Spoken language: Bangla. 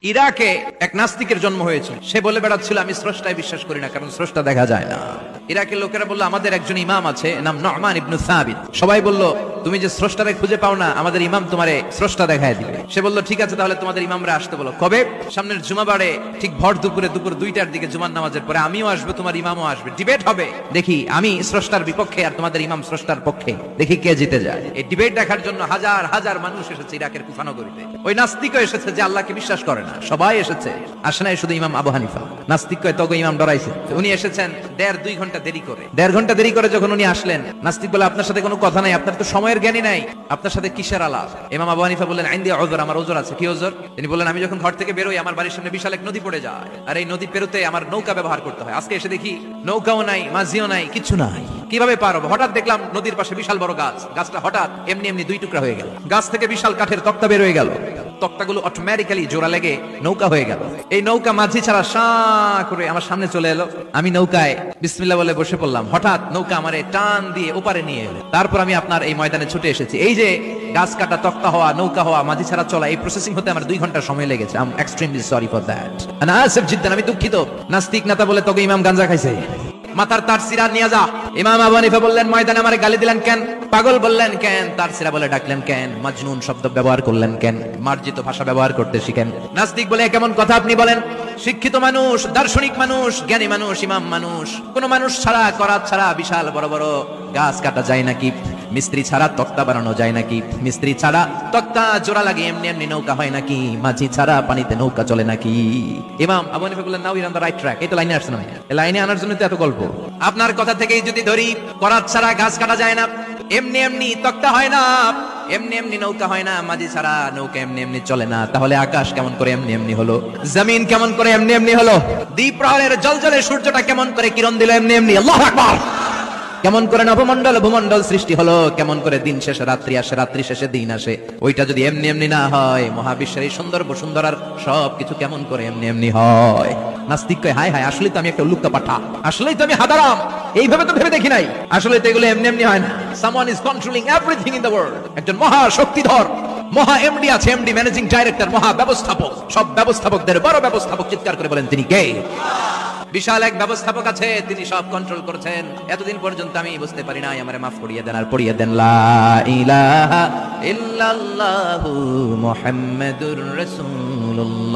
ইরাকে এক নাস্তিকের জন্ম হয়েছিল। সে বলে বেড়াচ্ছিল আমি স্রষ্টায় বিশ্বাস করি না, কারণ স্রষ্টা দেখা যায় না। ইরাকের লোকেরা বলল আমাদের একজন ইমাম আছে, নাম নুমান ইবনে সাবিত। সবাই বলল তুমি যে স্রষ্টারে খুঁজে পাও না, আমাদের ইমাম তোমারে স্রষ্টা দেখায় দিবে। সে বলল ঠিক আছে, তাহলে তোমাদের ইমামরা আসতে বলো। কবে? সামনের জুমাবারে ঠিক ভর দুপুরে, দুপুর 2টার দিকে জুমার নামাজের পরে আমিও আসবো, তোমার ইমামও আসবে, ডিবেট হবে। দেখি আমি স্রষ্টার বিপক্ষে আর তোমাদের ইমাম স্রষ্টার পক্ষে, দেখি কে জিতে যায়। এই ডিবেট দেখার জন্য হাজার হাজার মানুষ এসেছে ইরাকের কুফা নগরীতে। ওই নাস্তিকও এসেছে যে আল্লাহকে বিশ্বাস করে না, সবাই এসেছে। আসে নাই শুধু ইমাম আবু হানিফা। নাস্তিক কয় তগো ইমাম ডরাইছে। উনি এসেছেন 1.5-2 ঘন্টা দেরি করে। 1.5 ঘন্টা দেরি করে যখন উনি আসলেন, নাস্তিক বলে আপনার সাথে কোনো কথা নাই, আপনার তো সময়ের জ্ঞানই নাই, আপনার সাথে কিসের আলাপ? ইমাম আবু হানিফা বললেন আইন দিয়ে ওজর, আমার ওজর আছে। কি ওজর? তিনি বললেন আমি যখন ঘর থেকে বেরোই আমার বাড়ির সামনে বিশাল এক নদী পড়ে যায়, আর এই নদী পেরোতে আমার নৌকা ব্যবহার করতে হয়। আজকে এসে দেখি নৌকাও নাই, মাঝিও নাই, কিছু নাই, কিভাবে পার হবো? হঠাৎ দেখলাম নদীর পাশে বিশাল বড় গাছ, গাছটা হঠাৎ এমনি এমনি 2 টুকরা হয়ে গেল। গাছ থেকে বিশাল কাঠের তক্তা বের হয়ে গেল, তক্তাগুলো অটোমেটিক্যালি জোড়া লেগে নৌকা হয়ে গেল। এই নৌকা মাঝি ছাড়া শাঁ করে আমার সামনে চলে এলো। আমি নৌকায় বিসমিল্লাহ বলে বসে পড়লাম। হঠাৎ নৌকা আমারে টান দিয়ে ওপারে নিয়ে এলো। তারপর আমি আপনার এই ময়দানে ছুটে এসেছি। এই যে গাছ কাটা, তক্তা হওয়া, নৌকা হওয়া, মাঝি ছাড়া চলা, এই প্রসেসিং হতে আমার 2 ঘন্টা সময় লেগেছে। I am extremely sorry for that. আনা আসিফ জিদ্দান, আমি দুঃখিত। নাস্তিক নেতা বলে তোকে ইমাম গাঞ্জা খাইছে, মাথার তার সিরা নিয়ে যা। ইমাম আবু হানিফা বললেন ময়দানে আমারে গালি দিলেন কেন? পাগল বললেন কেন? তার সিরা বলে ডাকলেন কেন? মাজনুন শব্দ ব্যবহার করলেন কেন? মার্জিত ভাষা ব্যবহার করতে শিখেন। নাস্তিক বলে কেমন কথা আপনি বলেন? শিক্ষিত মানুষ, দার্শনিক মানুষ, জ্ঞানী মানুষ, ইমাম মানুষ, কোন মানুষ ছাড়া, করাত ছাড়া বিশাল বড় বড় গাছ কাটা যায় নাকি? মিস্ত্রি ছাড়া তক্তা বানানো যায় নাকি? মিস্ত্রি ছাড়া তক্তা জোড়া লাগে এমনি এমনি নৌকা হয় নাকি? মাঝি ছাড়া পানিতে নৌকা চলে নাকি? ইমাম আবু হানিফা বললেন now you on the right track. এই তো লাইনে আসছে না, এই লাইনে আনার জন্য তো এত গল্প। আপনার কথা থেকেই যদি ধরি, করাত ছাড়া গাছ কাটা যায় না, এমনি এমনি তক্তা হয় না, এমনি এমনি নৌকা হয় না, মাঝি ছাড়া নৌকা এমনি এমনি চলে না, তাহলে আকাশ কেমন করে এমনি এমনি হলো? জমিন কেমন করে এমনি এমনি হলো? দ্বীপ প্রহরের জলজলে সূর্যটা কেমন করে কিরণ দিল এমনি এমনি? আল্লাহু আকবার। কেমন করে নবমণ্ডল ভূমণ্ডল সৃষ্টি হলো? কেমন করে দিন শেষে রাত্রি আসে, রাত্রি শেষে দিন আসে? ওইটা যদি এমনি এমনি না হয়, মহাবিশ্বের এই সুন্দর বসুন্ধরার সবকিছু কেমন করে এমনি এমনি হয়? নাস্তিক কয় হায় হায়, আসলেই তো আমি একটা উল্লুকা পাঠা, আসলেই তো আমি হাদারাম, এইভাবে তো ভেবে দেখি নাই। আসলে তো এগুলো এমনি এমনি হয় না। Someone is controlling everything in the world. একজন মহা শক্তিধর মহা এমডি আছে, এমডি ম্যানেজিং ডাইরেক্টর, মহা ব্যবস্থাপক। সব ব্যবস্থাপকদের বড় ব্যবস্থাপক। চিৎকার করে বলেন তিনি কে? বিশাল এক ব্যবস্থাপক আছে, তিনি সব কন্ট্রোল করছেন। এতদিন পর্যন্ত আমি বুঝতে পারি নাই, আমারে মাফ করিয়ে দেন। আর পড়িয়ে দেন লা ইলাহা ইল্লাল্লাহু মুহাম্মাদুর রাসূলুল্লাহ।